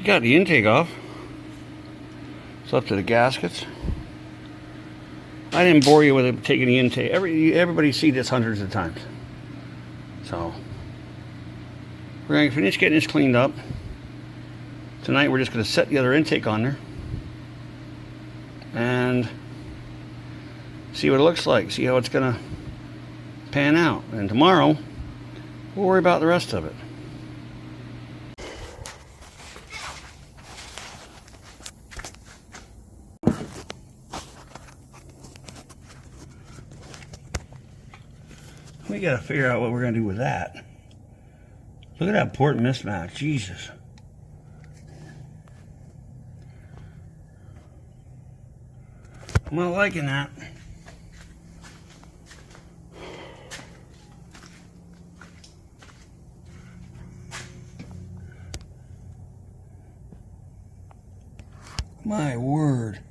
Got the intake off. It's up to the gaskets. I didn't bore you with it taking the intake. Everybody's seen this hundreds of times. So we're going to finish getting this cleaned up. Tonight we're just going to set the other intake on there and see what it looks like. See how it's going to pan out. And tomorrow we'll worry about the rest of it. We gotta figure out what we're gonna do with that. Look at that port mismatch, Jesus. I'm not liking that. My word.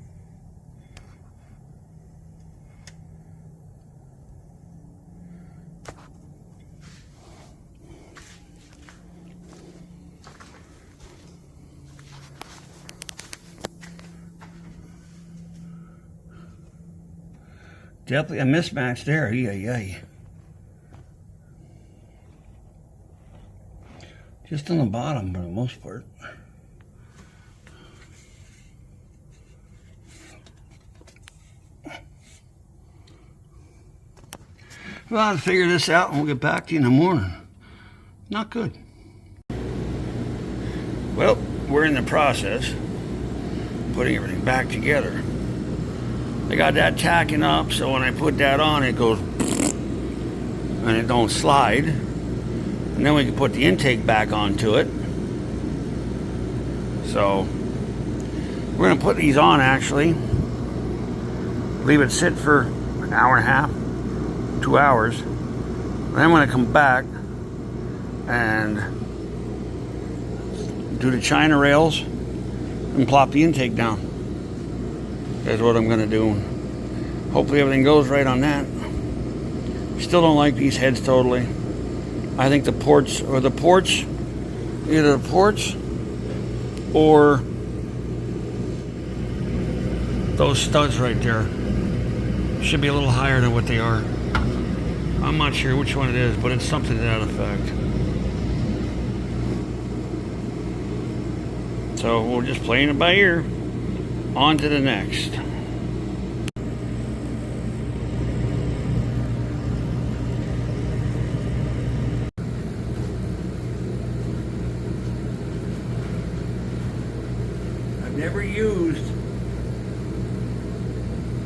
Definitely a mismatch there. Yeah. Just on the bottom for the most part. Well, I'll figure this out and we'll get back to you in the morning. Not good. Well, we're in the process of putting everything back together. I got that tacking up, so when I put that on, it goes and it don't slide. And then we can put the intake back onto it. So we're gonna put these on actually. Leave it sit for an hour and a half, 2 hours. Then I'm gonna come back and do the China rails and plop the intake down. That's what I'm gonna do. Hopefully everything goes right on that. Still don't like these heads totally. I think the ports, either the ports or those studs right there should be a little higher than what they are. I'm not sure which one it is, but it's something to that effect. So we're just playing it by ear. On to the next. I've never used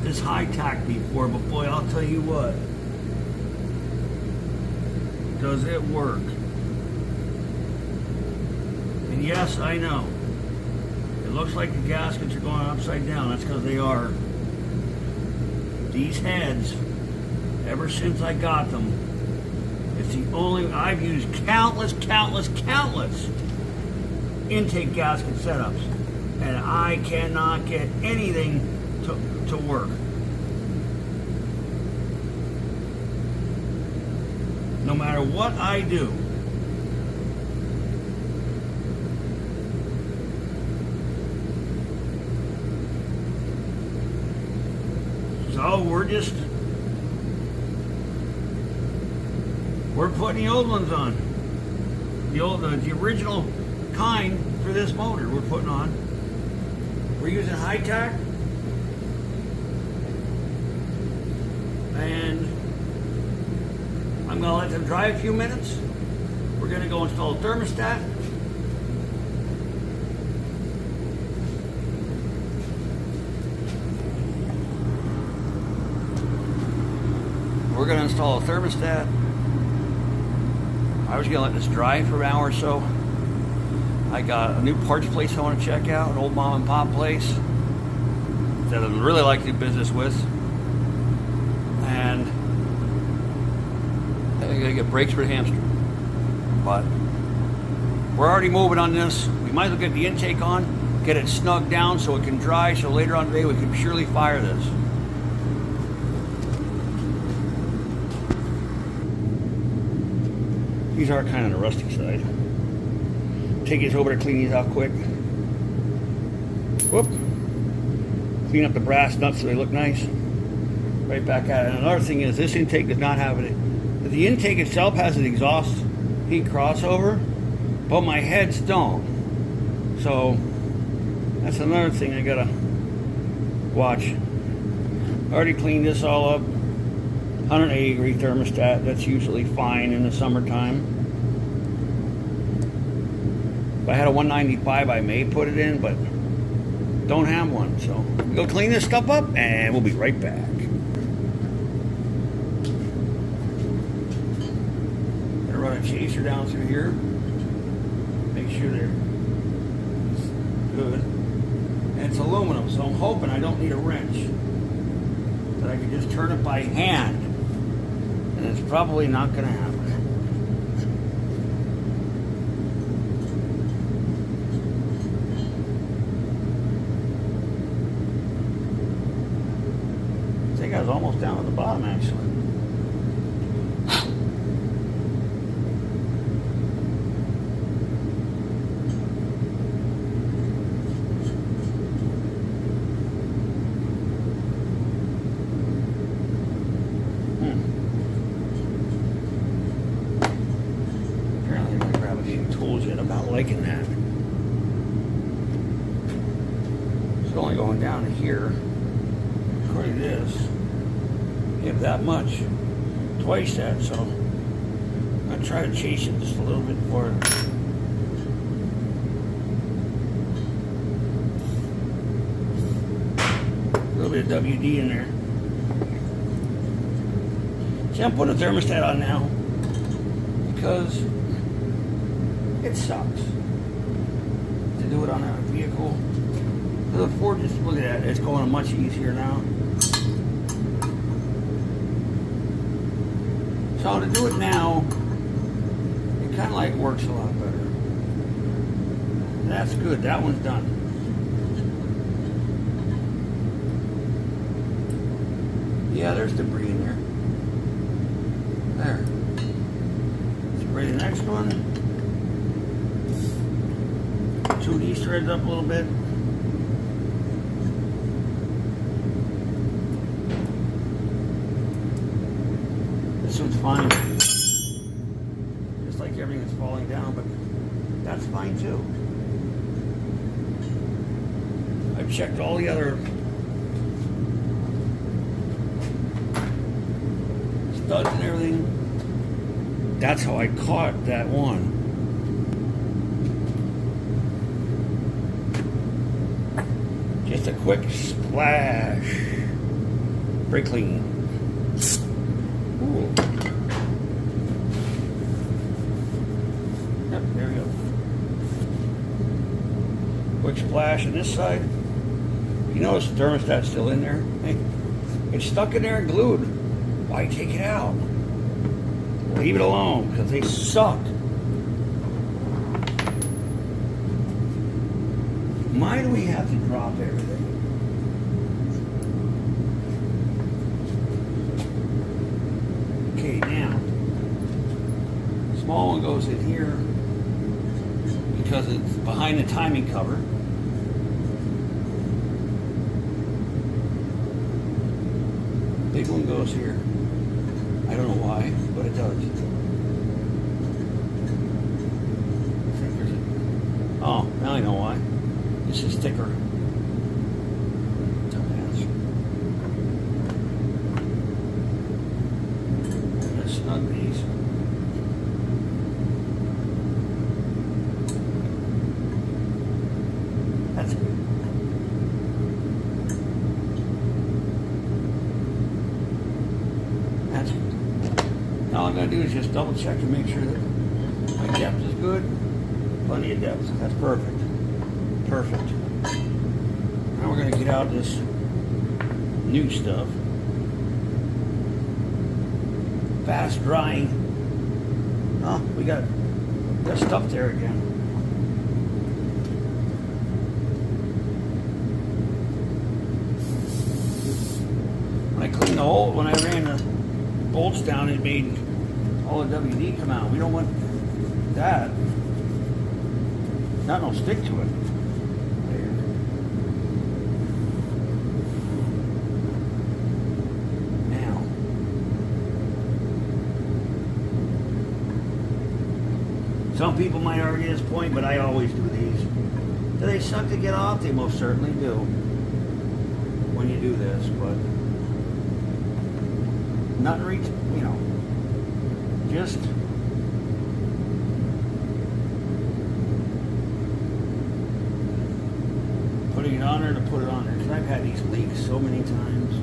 this high tack before, but boy, I'll tell you what. Does it work? And yes, I know. It looks like the gaskets are going upside down. That's because they are. These heads, ever since I got them, it's the only, I've used countless intake gasket setups, and I cannot get anything to work. No matter what I do. So we're putting the old ones on. The original kind for this motor we're putting on. We're using high tack. And I'm gonna let them dry a few minutes. We're gonna go install a thermostat. We're going to install a thermostat. I was going to let this dry for an hour or so. I got a new parts place I want to check out, an old mom and pop place that I'd really like to do business with. And I'm going to get brakes for the hamster. But we're already moving on this. We might as well get the intake on, get it snugged down so it can dry, so later on today we can surely fire this. These are kind of the rusty side. Take these over to clean these out quick. Whoop. Clean up the brass nuts so they look nice. Right back at it. And another thing is this intake does not have it. The intake itself has an exhaust heat crossover, but my heads don't. So that's another thing I gotta watch. I already cleaned this all up. 180 degree thermostat, that's usually fine in the summertime. If I had a 195 I may put it in, but don't have one. So we'll clean this stuff up and we'll be right back. Gonna run a chaser down through here. Make sure they're good. And it's aluminum, so I'm hoping I don't need a wrench. That I can just turn it by hand. And it's probably not gonna happen. I think I was almost down at the bottom actually. Liking that. It's only going down to here. According to this, you have that much. Twice that, so I'm going to try to chase it just a little bit farther. A little bit of WD in there. See, I'm putting a thermostat on now because it sucks to do it on a vehicle. The Ford, just look at that, it's going much easier now. So to do it now, it kind of like works a lot better. And that's good, that one's done. Yeah, there's debris in there. There. Spray the next one. Two these threads up a little bit. This one's fine. Just like everything that's falling down, but that's fine too. I've checked all the other studs and everything. That's how I caught that one. Just a quick splash. Brake clean. Ooh. Yep, there we go. Quick splash on this side. You notice the thermostat's still in there? Hey, it's stuck in there and glued. Why take it out? Leave it alone, because they suck. Why do we have to drop everything? Okay, now, small one goes in here because it's behind the timing cover. Big one goes here. I don't know why, but it does. Oh, now I know why. This is thicker. Let's snug these. That's good. That's good. Now all I'm going to do is just double check to make sure that my depth is good. Plenty of depth. That's perfect. Perfect. Now we're going to get out this new stuff. Fast drying. Oh, we got stuff there again. When I cleaned the hole, when I ran the bolts down, it made all the WD come out. We don't want that. Not no stick to it. Some people might argue this point, but I always do these. Do they suck to get off? They most certainly do when you do this, but nothing, you know, just putting it on there to put it on there. Because I've had these leaks so many times.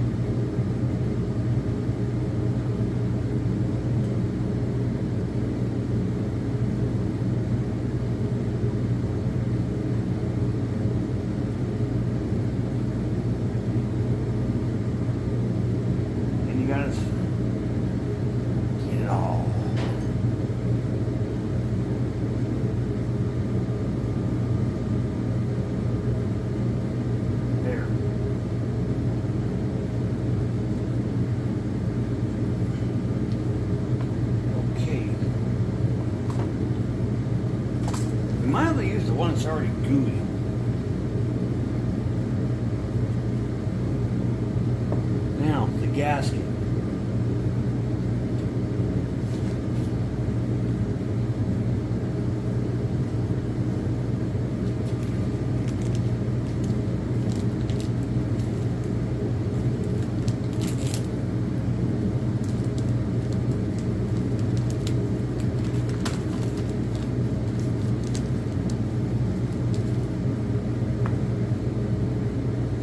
And you gotta get it all. There. Okay. We might have to use the one that's already gooey. Now, the gasket.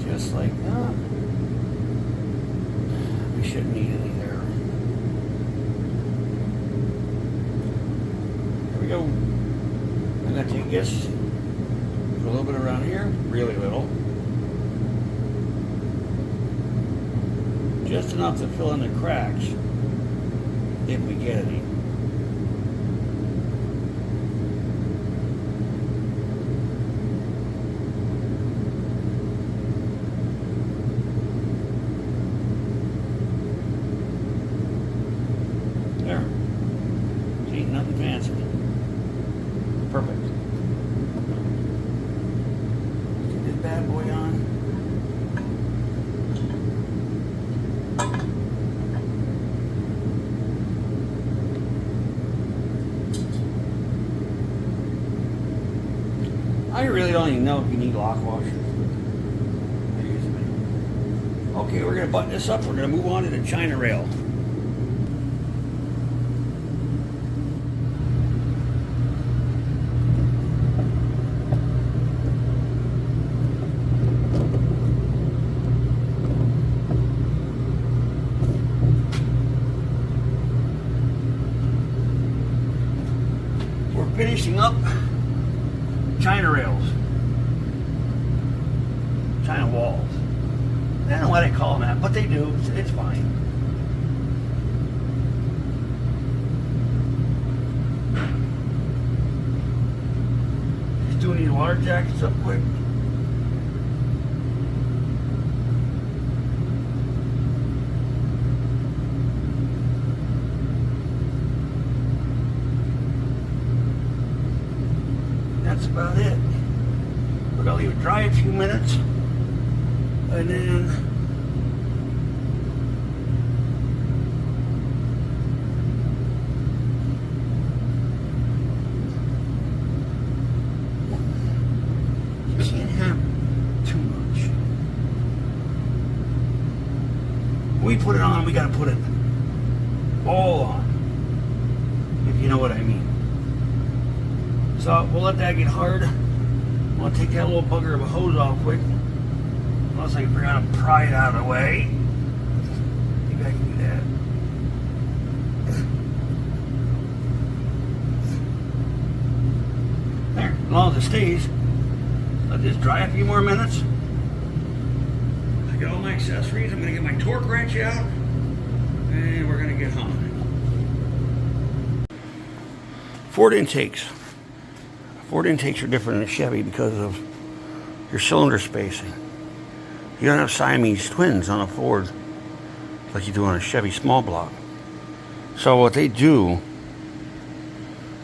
Just like that. We shouldn't need any there. Here we go. I'm going to take this, put a little bit around here, really little. Just enough to fill in the cracks, if we get any. There. See, nothing fancy. Perfect. Get this bad boy on. I really don't even know if you need lock washers. Okay, we're going to button this up. We're going to move on to the China rail. We're finishing up China rails, China walls. I don't know why they call them that, but they do. It's fine. Just doing these water jackets up quick. That's about it. We're gonna leave it dry a few minutes, and then you can't have too much. When we put it on, we gotta put it all on, if you know what I mean. So we'll let that get hard. I'm gonna take that little bugger of a hose off quick. Unless I can figure out how to pry it out of the way. Maybe I can do that. There, as long as it stays. Let this dry a few more minutes. I got all my accessories. I'm gonna get my torque wrench out. And we're gonna get home. Ford intakes. Ford intakes are different than a Chevy because of your cylinder spacing. You don't have Siamese twins on a Ford like you do on a Chevy small block. So what they do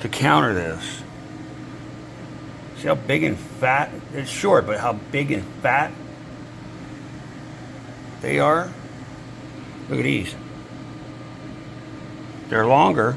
to counter this, see how big and fat, it's short, but how big and fat they are? Look at these. They're longer,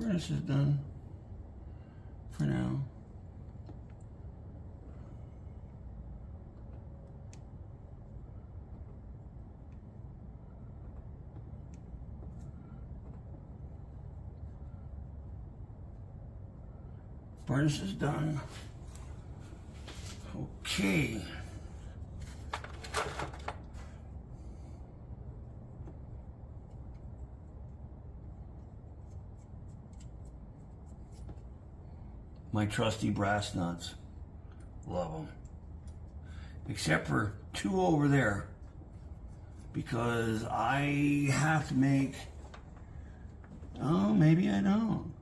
Furnace is done for now. Furnace is done. Okay. My trusty brass nuts. Love them. Except for two over there. Because I have to make... Oh, maybe I don't.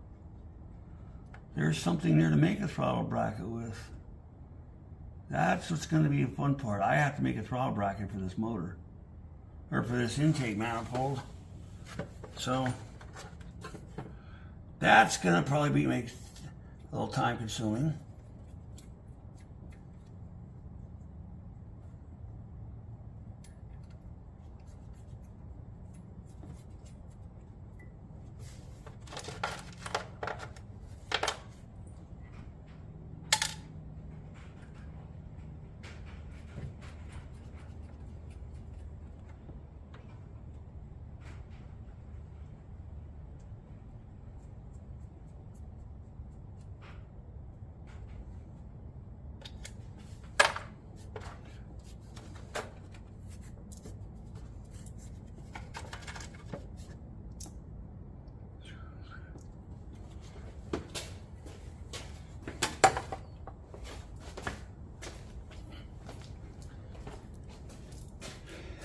There's something there to make a throttle bracket with. That's what's going to be a fun part. I have to make a throttle bracket for this motor. Or for this intake manifold. So, that's going to probably make a little time consuming.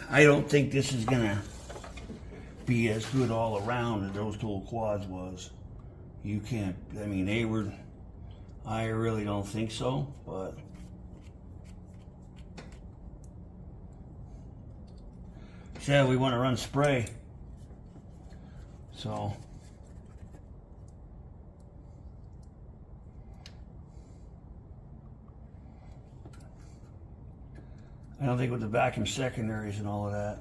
I don't think this is gonna be as good all around as those dual quads was. You can't, I mean, they were, I really don't think so, but said we want to run spray. So I don't think with the vacuum secondaries and all of that,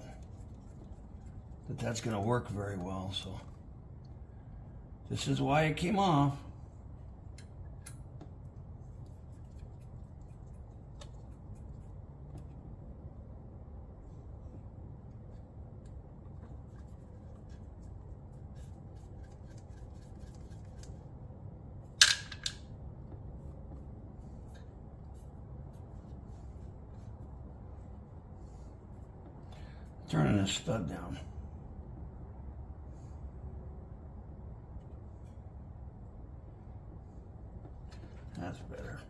that's going to work very well. So this is why it came off. Turning this stud down. That's better.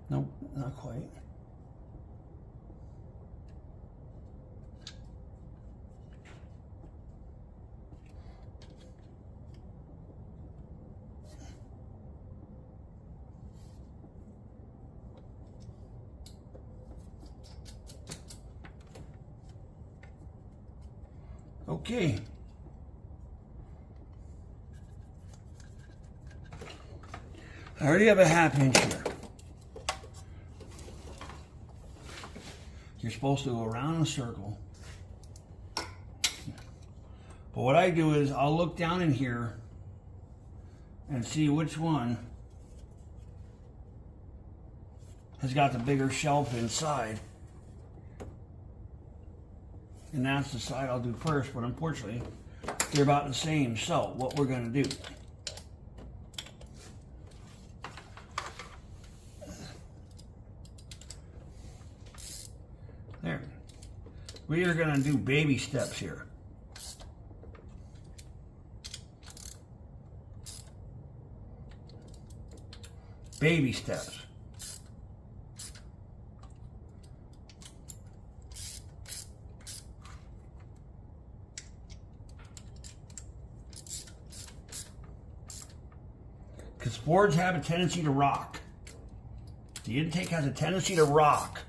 Nope, not quite. Okay. I already have a ½ inch here. You're supposed to go around in a circle. But what I do is I'll look down in here and see which one has got the bigger shelf inside. And that's the side I'll do first, but unfortunately, they're about the same. So, what we're going to do, there, we are going to do baby steps here. Baby steps. Because Fords have a tendency to rock. The intake has a tendency to rock.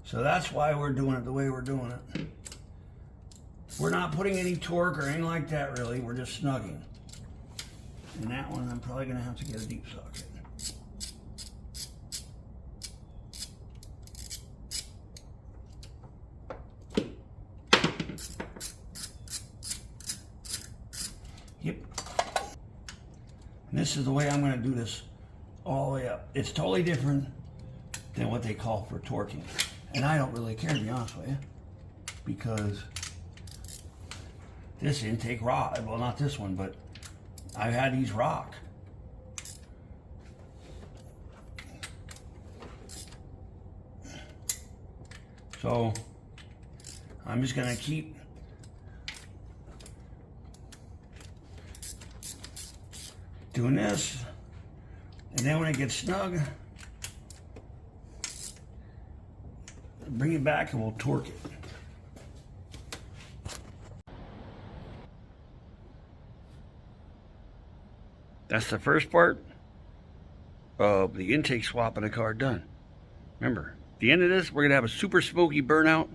So that's why we're doing it the way we're doing it. We're not putting any torque or anything like that really, we're just snugging. And that one I'm probably going to have to get a deep socket. This is the way I'm going to do this all the way up. It's totally different than what they call for torquing. And I don't really care, to be honest with you, because this intake rock, well, not this one, but I've had these rock. So I'm just going to keep doing this, and then when it gets snug, bring it back and we'll torque it. That's the first part of the intake swap in the car done. Remember, at the end of this, we're going to have a super smoky burnout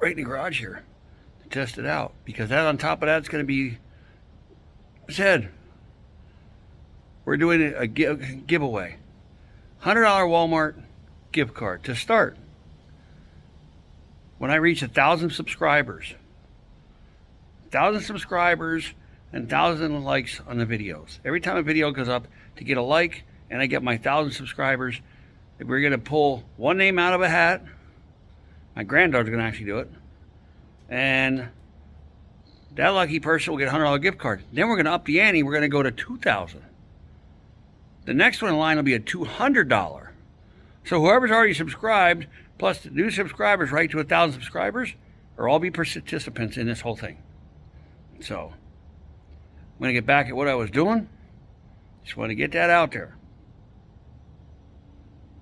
right in the garage here to test it out, because that on top of that's going to be said. We're doing a giveaway. $100 Walmart gift card to start. When I reach 1,000 subscribers, 1,000 subscribers and 1,000 likes on the videos. Every time a video goes up, to get a like and I get my 1,000 subscribers, we're going to pull one name out of a hat. My granddaughter's going to actually do it. And that lucky person will get a $100 gift card. Then we're going to up the ante. We're going to go to 2,000. The next one in line will be a $200. So whoever's already subscribed, plus the new subscribers, right to 1,000 subscribers, are all be participants in this whole thing. So I'm going to get back at what I was doing. Just want to get that out there.